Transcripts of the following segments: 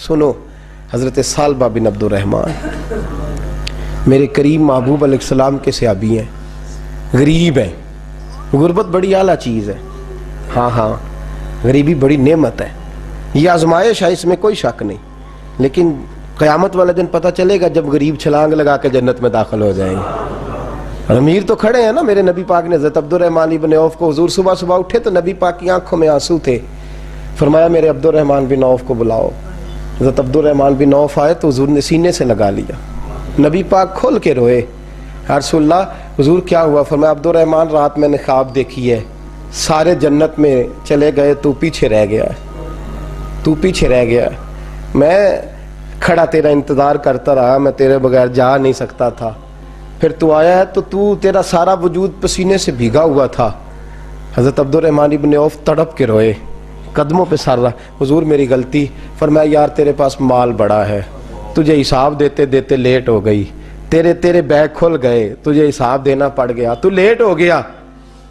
سنو، حضرت ثعلبہ بن عبد الرحمن میرے کریم محبوب علیہ السلام کے صحابی ہیں، غریب ہیں، غربت بڑی اعلیٰ چیز ہے، ہاں غریبی بڑی نعمت ہے، یہ آزمائش ہے، اس میں کوئی شک نہیں، لیکن قیامت والا دن پتہ چلے گا جب غریب چھلانگ لگا کے جنت میں داخل ہو جائیں گے۔ امیر تو کھڑے ہیں نا، میرے نبی پاک نے حضرت عبد الرحمن بن عوف کو، حضور صبح صبح اٹھے تو نبی پاک کی آنکھوں میں آنسو تھے، فرمایا میرے عبد الرحمن بن عوف کو بلاؤ۔ حضرت عبد الرحمن بن عوف آئے تو حضور نے سینے سے لگا لیا، نبی پاک کھول کے روئے، یا رسول اللہ حضور کیا ہوا؟ فرمایا عبد الرحمن رات میں نے خواب دیکھی ہے، سارے جنت میں چلے گئے، تو پیچھے رہ گیا ہے، تو پیچھے رہ گیا ہے، میں کھڑا تیرا انتظار کرتا رہا، میں تیرے بغیر جا نہیں سکتا تھا، پھر تو آیا ہے تو تیرا سارا وجود پسینے سے بھیگا ہوا تھا۔ حضرت عبد الرحمن بن عوف تڑپ کے روئے، قدموں پہ سر رہا، حضور میری غلطی، فرمایا یار تیرے پاس مال بڑا ہے، تجھے حساب دیتے دیتے لیٹ ہو گئی، تیرے بیگ کھل گئے، تجھے حساب دینا پڑ گیا، تو لیٹ ہو گیا،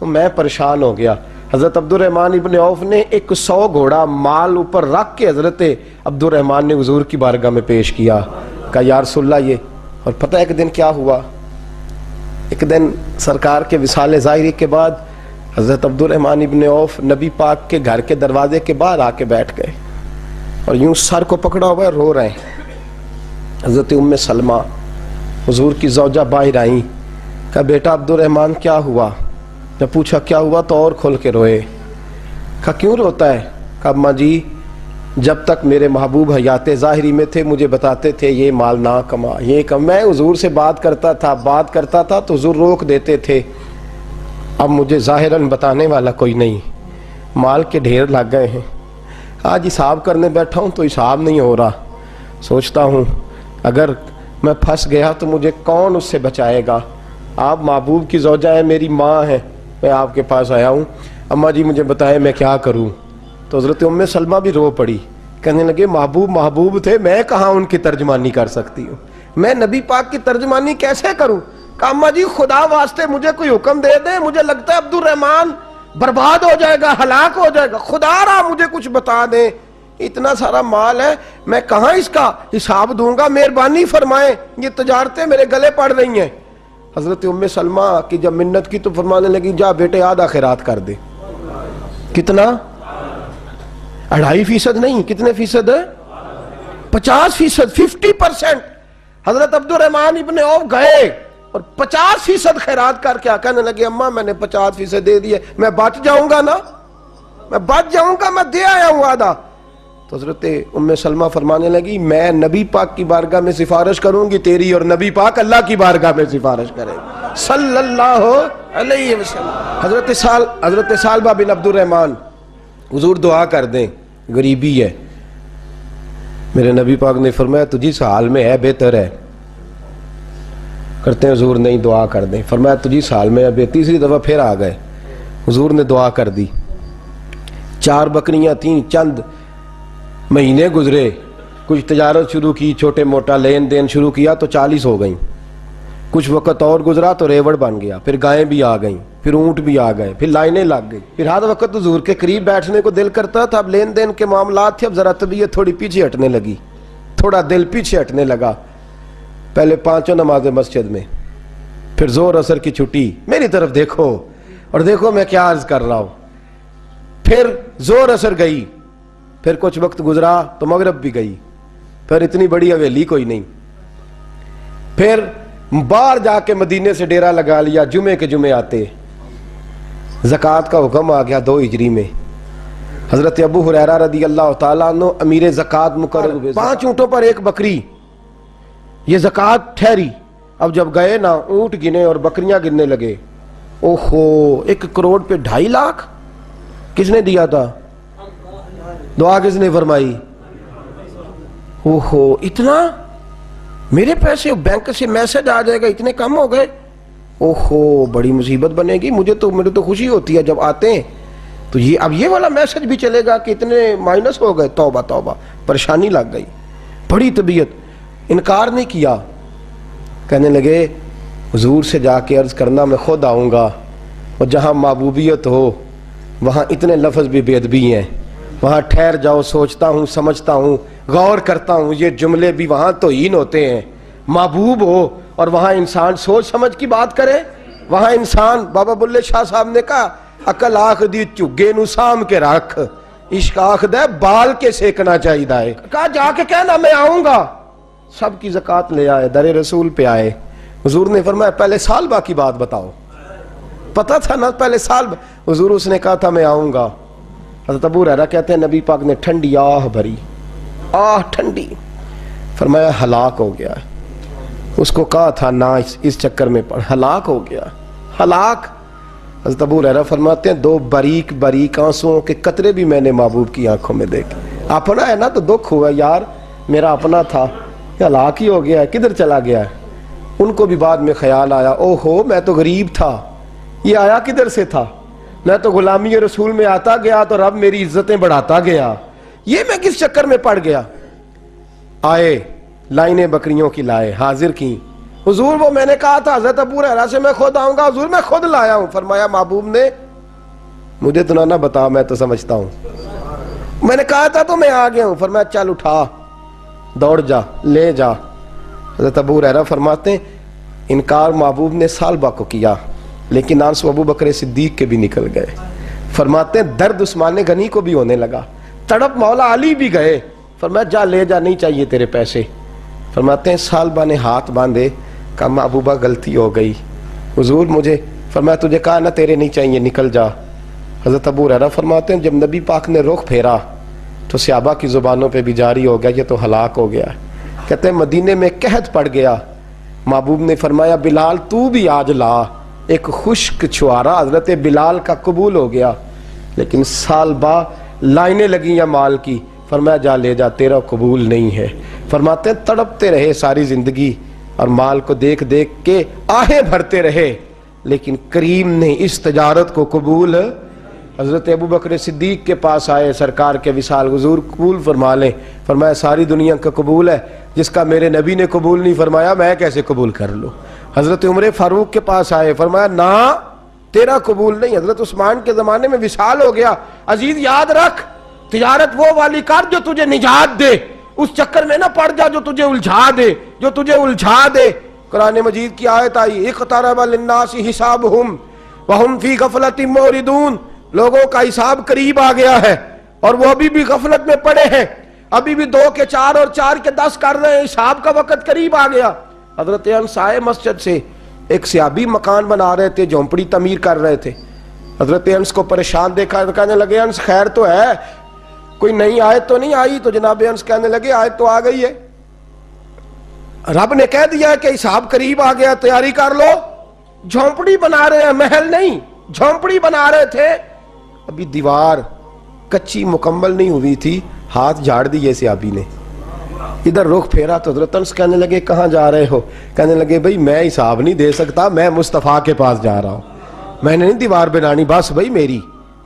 میں پریشان ہو گیا۔ حضرت عبد الرحمن ابن عوف نے 100 گھوڑا مال اوپر رکھ کے حضرت عبد الرحمن نے حضور کی بارگاہ میں پیش کیا، کہا یا رسول اللہ یہ، اور پتہ ایک دن کیا ہوا؟ ایک دن سرکار کے وصال ظاہری کے بعد حضرت عبد الرحمن ابن عوف نبی پاک کے گھر کے دروازے کے باہر آ کے بیٹھ گئے اور یوں سر کو پکڑا ہوا ہے، رو رہے ہیں۔ حضرت ام سلمہ حضور کی زوجہ باہر آئیں، کہا بیٹا عبد الرحمن کیا ہوا؟ جب پوچھا کیا ہوا تو اور کھول کے روئے، کہا کیوں روتا ہے؟ کہا اماں جی جب تک میرے محبوب حیات ظاہری میں تھے مجھے بتاتے تھے یہ مال نہ کما، یہ کم، میں حضور سے بات کرتا تھا تو حضور روک دیتے تھے، اب مجھے ظاہراً بتانے والا کوئی نہیں، مال کے ڈھیر لگ گئے ہیں، آج حساب کرنے بیٹھا ہوں تو حساب نہیں ہو رہا، سوچتا ہوں اگر میں پھنس گیا تو مجھے کون اس سے بچائے گا؟ آپ محبوب کی زوجہ ہیں، میری ماں ہے، میں آپ کے پاس آیا ہوں، اماں جی مجھے بتائیں میں کیا کروں؟ تو حضرت ام سلمہ بھی رو پڑی، کہنے لگے محبوب تھے، میں کہاں ان کی ترجمانی کر سکتی ہوں، میں نبی پاک کی ترجمانی کیسے کروں؟ کہا اماں جی خدا واسطے مجھے کوئی حکم دے دیں، مجھے لگتا ہے عبد الرحمن برباد ہو جائے گا، ہلاک ہو جائے گا، خدا را مجھے کچھ بتا دیں، اتنا سارا مال ہے میں کہاں اس کا حساب دوں گا، مہربانی فرمائیں، یہ تجارتیں میرے گلے پڑ رہی ہیں۔ حضرت ام سلمہ کی جب منت کی تو فرمانے لگی جا بیٹے آدھا خیرات کر دے۔ کتنا؟ 2.5% نہیں، کتنے فیصد ہے؟ 50%، 50%۔ حضرت عبد الرحمن ابن عوف گئے اور 50% خیرات کر کے کہنے لگے اماں میں نے 50% دے دیے، میں بچ جاؤں گا نا، میں بچ جاؤں گا، میں دے آیا ہوں آدھا۔ تو حضرت ام سلمہ فرمانے لگی میں نبی پاک کی بارگاہ میں سفارش کروں گی تیری، اور نبی پاک اللہ کی بارگاہ میں سفارش کرے گا صلی اللہ علیہ وسلم۔ حضرت ثعلبہ بن عبد الرحمن، حضور دعا کر دیں، غریبی ہے، میرے نبی پاک نے فرمایا تجھی اس حال میں ہے بہتر ہے، کرتے ہیں حضور نہیں دعا کر دیں، فرمایا تجھی اس حال میں ہے، تیسری دفعہ پھر آ گئے، حضور نے دعا کر دی، 4 بکریاں تھیں، چند مہینے گزرے، کچھ تجارت شروع کی، چھوٹے موٹا لین دین شروع کیا تو 40 ہو گئیں، کچھ وقت اور گزرا تو ریوڑ بن گیا، پھر گائیں بھی آ گئیں، پھر اونٹ بھی آ گئے، پھر لائنیں لگ گئی، پھر ہر وقت حضور کے قریب بیٹھنے کو دل کرتا تھا، اب لین دین کے معاملات تھے، اب ذرا طبیعت تھوڑی پیچھے ہٹنے لگی، تھوڑا دل پیچھے ہٹنے لگا، پہلے 5 نمازیں مسجد میں، پھر زور اثر کی چھٹی، میری طرف دیکھو اور دیکھو میں کیا عرض کر رہا ہوں، پھر زور اثر گئی، پھر کچھ وقت گزرا تو مغرب بھی گئی، پھر اتنی بڑی حویلی کوئی نہیں، پھر باہر جا کے مدینے سے ڈیرا لگا لیا، جمعے کے جمعے آتے، زکوٰۃ کا حکم آ گیا 2 ہجری میں، حضرت ابو ہریرہ رضی اللہ تعالیٰ عنہ امیر زکوٰۃ مقرر ہوئے، 5 اونٹوں پر 1 بکری، یہ زکوٰۃ ٹھہری، اب جب گئے نا اونٹ گنے اور بکریاں گننے لگے، اوہو 1 کروڑ پہ 2.5 لاکھ، کس نے دیا تھا؟ دعا کس نے فرمائی؟ اوہو اتنا، میرے پیسے بینک سے میسج آ جائے گا اتنے کم ہو گئے، اوہو بڑی مصیبت بنے گی، مجھے تو خوشی ہوتی ہے جب آتے ہیں تو یہ اب یہ والا میسج بھی چلے گا کہ اتنے مائنس ہو گئے، توبہ توبہ، پریشانی لگ گئی، بڑی طبیعت، انکار نہیں کیا، کہنے لگے حضور سے جا کے عرض کرنا میں خود آؤں گا، اور جہاں محبوبیت ہو وہاں اتنے لفظ بھی بے ادبی ہیں، وہاں ٹھہر جاؤ، سوچتا ہوں، سمجھتا ہوں، غور کرتا ہوں، یہ جملے بھی وہاں توہین ہوتے ہیں۔ محبوب ہو اور وہاں انسان سوچ سمجھ کی بات کرے، وہاں انسان، بابا بلے شاہ صاحب نے کہا عقل آخ دی چگے نو سام کے رکھ، عشق آخ دے بال کے سیکنا چاہیے دائے۔ کہا جا کے کہنا میں آؤں گا۔ سب کی زکوٰۃ لے آئے، در رسول پہ آئے، حضور نے فرمایا پہلے سالبہ کی بات بتاؤ۔ پتہ تھا نا پہلے سال، حضور اس نے کہا تھا میں آؤں گا۔ حضرت ابو ہریرہ کہتے ہیں نبی پاک نے ٹھنڈی آہ بھری، آہ ٹھنڈی، فرمایا ہلاک ہو گیا۔ اس کو کہا تھا نہ اس چکر میں پڑ، ہلاک ہو گیا، ہلاک۔ حضرت ابو ہریرہ فرماتے ہیں 2 باریک باریک آنسوؤں کے قطرے بھی میں نے محبوب کی آنکھوں میں دیکھے۔ اپنا ہے نا تو دکھ ہوا، یار میرا اپنا تھا، ہلاک ہی ہو گیا ہے، کدھر چلا گیا ہے۔ ان کو بھی بعد میں خیال آیا، او ہو میں تو غریب تھا، یہ آیا کدھر سے تھا، میں تو غلامی رسول میں آتا گیا تو رب میری عزتیں بڑھاتا گیا، یہ میں کس چکر میں پڑ گیا۔ آئے لائنیں بکریوں کی لائے، حاضر کی، حضور وہ میں نے کہا تھا حضرت ابو ہریرہ سے میں خود آؤں گا، حضور میں خود لایا ہوں۔ فرمایا محبوب نے مجھے تو نہ بتا، میں تو سمجھتا ہوں، میں نے کہا تھا تو میں آ گیا ہوں۔ فرمایا چل اٹھا، دوڑ جا، لے جا۔ حضرت ابو ہریرہ فرماتے ہیں انکار محبوب نے سالبہ کو کیا، لیکن آنسو ابو بکر صدیق کے بھی نکل گئے۔ فرماتے ہیں درد عثمان غنی کو بھی ہونے لگا، تڑپ مولا علی بھی گئے۔ فرمایا جا لے جا، نہیں چاہیے تیرے پیسے۔ فرماتے ہیں سالبہ نے ہاتھ باندھے، کہا محبوبہ غلطی ہو گئی، حضور مجھے، فرمایا تجھے کہا نا تیرے نہیں چاہیے، نکل جا۔ حضرت ابو ہریرہ فرماتے ہیں جب نبی پاک نے رخ پھیرا تو صحابہ کی زبانوں پہ بھی جاری ہو گیا یہ تو ہلاک ہو گیا۔ کہتے ہیں مدینے میں قحط پڑ گیا، محبوب نے فرمایا بلال تو بھی آج لا، ایک خشک چھوارا حضرت بلال کا قبول ہو گیا۔ لیکن سالبہ لائنیں لگیں یا مال کی، فرمایا جا لے جا، تیرا قبول نہیں ہے۔ فرماتے ہیں تڑپتے رہے ساری زندگی اور مال کو دیکھ دیکھ کے آہیں بھرتے رہے، لیکن کریم نے اس تجارت کو قبول۔ حضرت ابو بکر صدیق کے پاس آئے، سرکار کے وصال، حضور قبول فرما لیں۔ فرمایا ساری دنیا کا قبول ہے، جس کا میرے نبی نے قبول نہیں فرمایا میں کیسے قبول کر لوں۔ حضرت عمر فاروق کے پاس آئے، فرمایا نہ تیرا قبول نہیں۔ حضرت عثمان کے زمانے میں وصال ہو گیا۔ عزیز یاد رکھ، تجارت وہ والی کر جو تجھے نجات دے، اس چکر میں نہ پڑ جا جو تجھے الجھا دے، جو تجھے الجھا دے۔ قرآن مجید کی آیت آئی اقترب للناس حسابہم وہم فی غفلۃ معرضون، لوگوں کا حساب قریب آ گیا ہے اور وہ ابھی بھی غفلت میں پڑے ہیں، ابھی بھی 2 کے 4 اور 4 کے 10 کر رہے ہیں، حساب کا وقت قریب آ گیا۔ حضرت انس آئے مسجد سے، ایک صحابی مکان بنا رہے تھے، جھونپڑی تعمیر کر رہے تھے۔ حضرت انس کو پریشان دیکھا، کہنے لگے انس خیر تو ہے، کوئی نئی آیت تو نہیں آئی؟ تو جناب انس کہنے لگے آیت تو آ گئی ہے، رب نے کہہ دیا ہے کہ حساب قریب آ گیا، تیاری کر لو۔ جھونپڑی بنا رہے ہیں، محل نہیں، جھونپڑی بنا رہے تھے، ابھی دیوار کچی مکمل نہیں ہوئی تھی، ہاتھ جھاڑ دیے صحابی نے، ادھر رخ پھیرا تو حضرت انس کہنے لگے کہاں جا رہے ہو؟ کہنے لگے بھائی میں حساب نہیں دے سکتا، میں مصطفیٰ کے پاس جا رہا ہوں، میں نے نہیں دیوار بنانی، بس بھائی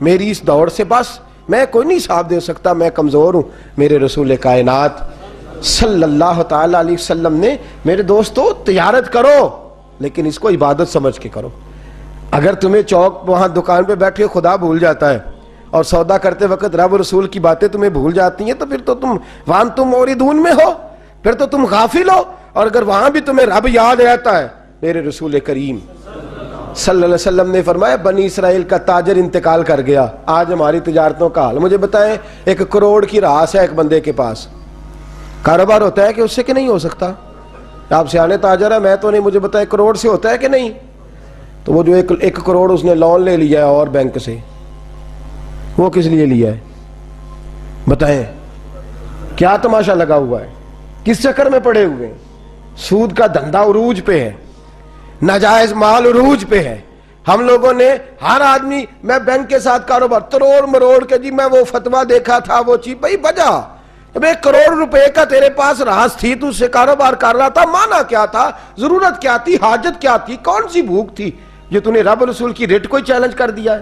میری اس دور سے بس میں کوئی نہیں حساب دے سکتا، میں کمزور ہوں۔ میرے رسول کائنات صلی اللہ تعالی علیہ وسلم نے میرے دوستو تجارت کرو لیکن اس کو عبادت سمجھ کے کرو۔ اگر تمہیں چوک وہاں دکان پہ بیٹھے خدا بھول جاتا ہے اور سودا کرتے وقت رب رسول کی باتیں تمہیں بھول جاتی ہیں تو پھر تو تم وہاں تم موردون میں ہو، پھر تو تم غافل ہو۔ اور اگر وہاں بھی تمہیں رب یاد رہتا ہے، میرے رسول کریم صلی اللہ علیہ وسلم نے فرمایا بنی اسرائیل کا تاجر انتقال کر گیا، آج ہماری تجارتوں کا حال۔ مجھے بتائیں 1 کروڑ کی راس ہے ایک بندے کے پاس، کاروبار ہوتا ہے کہ اس سے کہ نہیں ہو سکتا؟ آپ سیانے تاجر ہے، میں تو نہیں، مجھے بتائیں کروڑ سے ہوتا ہے کہ نہیں؟ تو وہ جو 1 کروڑ اس نے لون لے لیا ہے اور بینک سے، وہ کس لیے لیا ہے بتائیں؟ کیا تماشا لگا ہوا ہے؟ کس چکر میں پڑے ہوئے ہیں؟ سود کا دھندا عروج پہ ہے، ناجائز مال عروج پہ ہے۔ ہم لوگوں نے ہر آدمی، میں بینک کے ساتھ کاروبار تروڑ مروڑ کے، جی میں وہ فتویٰ دیکھا تھا وہ چیز، بھائی بجا اب 1 کروڑ روپے کا تیرے پاس راس تھی، تو اس سے کاروبار کر رہا تھا، مانا کیا تھا، ضرورت کیا تھی، حاجت کیا تھی، کون سی بھوک تھی جو تو نے رب رسول کی ریٹ کو چیلنج کر دیا ہے؟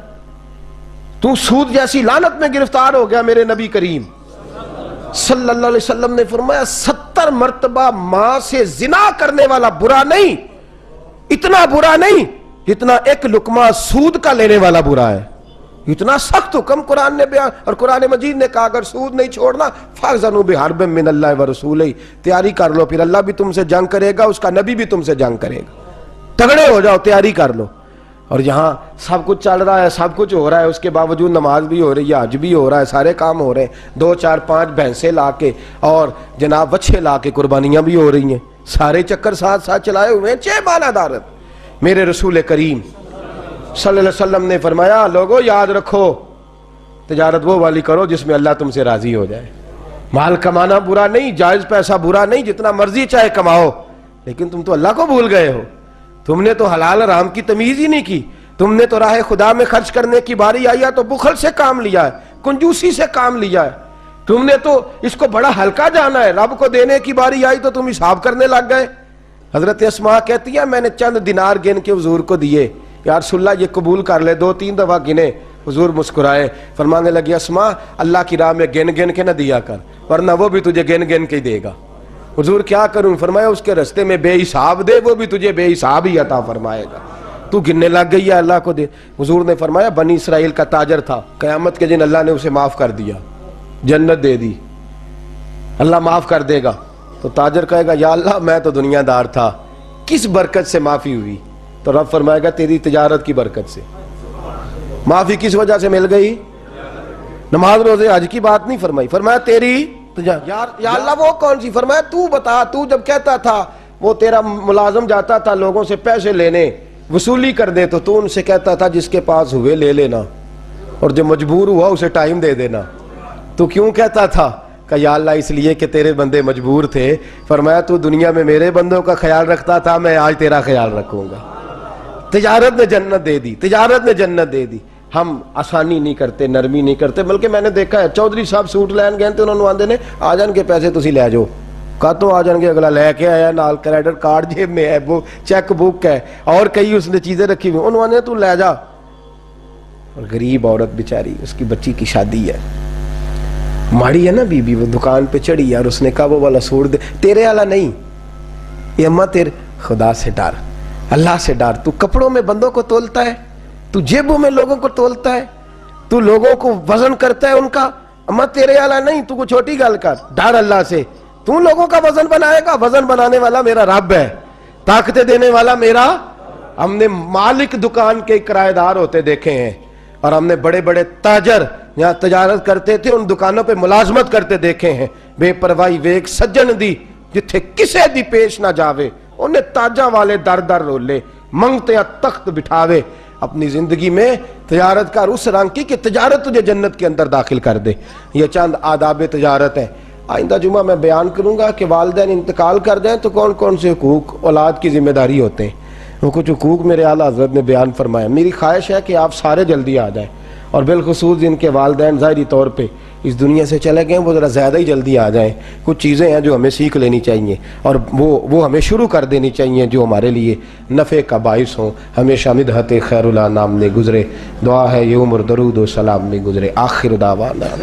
تو سود جیسی لعنت میں گرفتار ہو گیا۔ میرے نبی کریم صلی اللہ علیہ وسلم نے فرمایا 70 مرتبہ ماں سے زنا کرنے والا برا نہیں، اتنا برا نہیں جتنا 1 لقمہ سود کا لینے والا برا ہے۔ اتنا سخت حکم قرآن نے بیان، اور قرآن مجید نے کہا اگر سود نہیں چھوڑنا فَأْذَنُوا بِحَرْبٍ مِّنَ اللَّهِ وَرَسُولِهِ، تیاری کر لو، پھر اللہ بھی تم سے جنگ کرے گا، اس کا نبی بھی تم سے جنگ کرے گا، تگڑے ہو جاؤ، تیاری کر لو۔ اور یہاں سب کچھ چل رہا ہے، سب کچھ ہو رہا ہے، اس کے باوجود نماز بھی ہو رہی ہے، حج بھی ہو رہا ہے، سارے کام ہو رہے ہیں، 2 4 5 بھینسیں لا کے اور جناب بچے لا کے قربانیاں بھی ہو رہی ہیں، سارے چکر ساتھ ساتھ چلائے ہوئے ہیں، 6 ماہ دارت۔ میرے رسول کریم صلی اللہ علیہ وسلم نے فرمایا لوگو یاد رکھو تجارت وہ والی کرو جس میں اللہ تم سے راضی ہو جائے۔ مال کمانا برا نہیں، جائز پیسہ برا نہیں، جتنا مرضی چاہے کماؤ، لیکن تم تو اللہ کو بھول گئے ہو، تم نے تو حلال حرام کی تمیز ہی نہیں کی، تم نے تو راہ خدا میں خرچ کرنے کی باری آئی ہے تو بخل سے کام لیا ہے، کنجوسی سے کام لیا ہے، تم نے تو اس کو بڑا ہلکا جانا ہے، رب کو دینے کی باری آئی تو تم حساب کرنے لگ گئے۔ حضرت اسماء کہتی ہے میں نے چند دینار گن کے حضور کو دیے، یا رسول اللہ یہ قبول کر لے، 2 3 دفعہ گنے، حضور مسکرائے، فرمانے لگی اسماء اللہ کی راہ میں گن گن کے نہ دیا کر ورنہ وہ بھی تجھے گن گن کے دے گا۔ حضور کیا کروں؟ فرمایا اس کے رستے میں بے حساب دے، وہ بھی تجھے بے حساب ہی عطا فرمائے گا، تو گننے لگ گئی ہے اللہ کو دے۔ حضور نے فرمایا بنی اسرائیل کا تاجر تھا، قیامت کے دن اللہ نے اسے معاف کر دیا، جنت دے دی، اللہ معاف کر دے گا، تو تاجر کہے گا یا اللہ میں تو دنیا دار تھا، کس برکت سے معافی ہوئی؟ تو رب فرمائے گا تیری تجارت کی برکت سے۔ معافی کس وجہ سے مل گئی؟ نماز روزے حج کی بات نہیں فرمائی، فرمایا تیری یا اللہ وہ کون سی؟ فرمایا تو بتا، تو جب کہتا تھا وہ تیرا ملازم جاتا تھا لوگوں سے پیسے لینے وصولی کر دے تو ان سے کہتا تھا جس کے پاس ہوئے لے لینا، اور جو مجبور ہوا اسے ٹائم دے دینا، تو کیوں کہتا تھا؟ کہ یا اللہ اس لیے کہ تیرے بندے مجبور تھے۔ فرمایا تو دنیا میں میرے بندوں کا خیال رکھتا تھا، میں آج تیرا خیال رکھوں گا۔ تجارت نے جنت دے دی، تجارت نے جنت دے دی۔ ہم آسانی نہیں کرتے، نرمی نہیں کرتے، بلکہ میں نے دیکھا ہے چودھری صاحب سوٹ لین گئے تھے، انہوں نے آندے نے آ جان کے پیسے تسی لے جاؤ، کہتوں آ جان گے، اگلا لے کے آیا نال کریڈٹ کارڈ جیب میں ہے، وہ چیک بک ہے اور کئی اس نے چیزیں رکھی ہوئی، انہوں نے تو لے جا۔ اور غریب عورت بیچاری، اس کی بچی کی شادی ہے، ماڑی ہے نا بی بی، وہ دکان پہ چڑھی ہے اور اس نے کہا وہ والا سوٹ دے، تیرے والا نہیں، یہ اماں تیرے خدا سے ڈر، اللہ سے ڈر، تو کپڑوں میں بندوں کو تولتا ہے، تو جیبوں میں لوگوں کو تولتا ہے، تو لوگوں کو وزن کرتا ہے ان کا، اماں تیرے والا نہیں، تو کو چھوٹی گل کر، ڈر اللہ سے، تو لوگوں کا وزن بنائے گا، وزن بنانے والا میرا رب ہے، طاقتیں دینے والا میرا۔ ہم نے مالک دکان کے کرایہ دار ہوتے دیکھے ہیں، اور ہم نے بڑے بڑے تاجر یہاں تجارت کرتے تھے ان دکانوں پہ ملازمت کرتے دیکھے ہیں، بے پرواہی ویک سجن دی جتھے کسے دی پیش نہ جاوے، انہیں تاجاں والے در در رولے، منگتے یا تخت بٹھاوے۔ اپنی زندگی میں تجارت کر اس رنگ کی کہ تجارت تجھے جنت کے اندر داخل کر دے۔ یہ چند آداب تجارت ہیں۔ آئندہ جمعہ میں بیان کروں گا کہ والدین انتقال کر جائیں تو کون کون سے حقوق اولاد کی ذمہ داری ہوتے ہیں، وہ کچھ حقوق میرے اعلیٰ حضرت نے بیان فرمایا۔ میری خواہش ہے کہ آپ سارے جلدی آ جائیں، اور بالخصوص جن کے والدین ظاہری طور پہ اس دنیا سے چلے گئے وہ ذرا زیادہ ہی جلدی آ جائیں۔ کچھ چیزیں ہیں جو ہمیں سیکھ لینی چاہیے اور وہ ہمیں شروع کر دینی چاہیے جو ہمارے لیے نفع کا باعث ہوں۔ ہمیشہ مدحت خیر الانام میں گزرے، دعا ہے یہ عمر درود و سلام میں گزرے۔ آخر دعوانا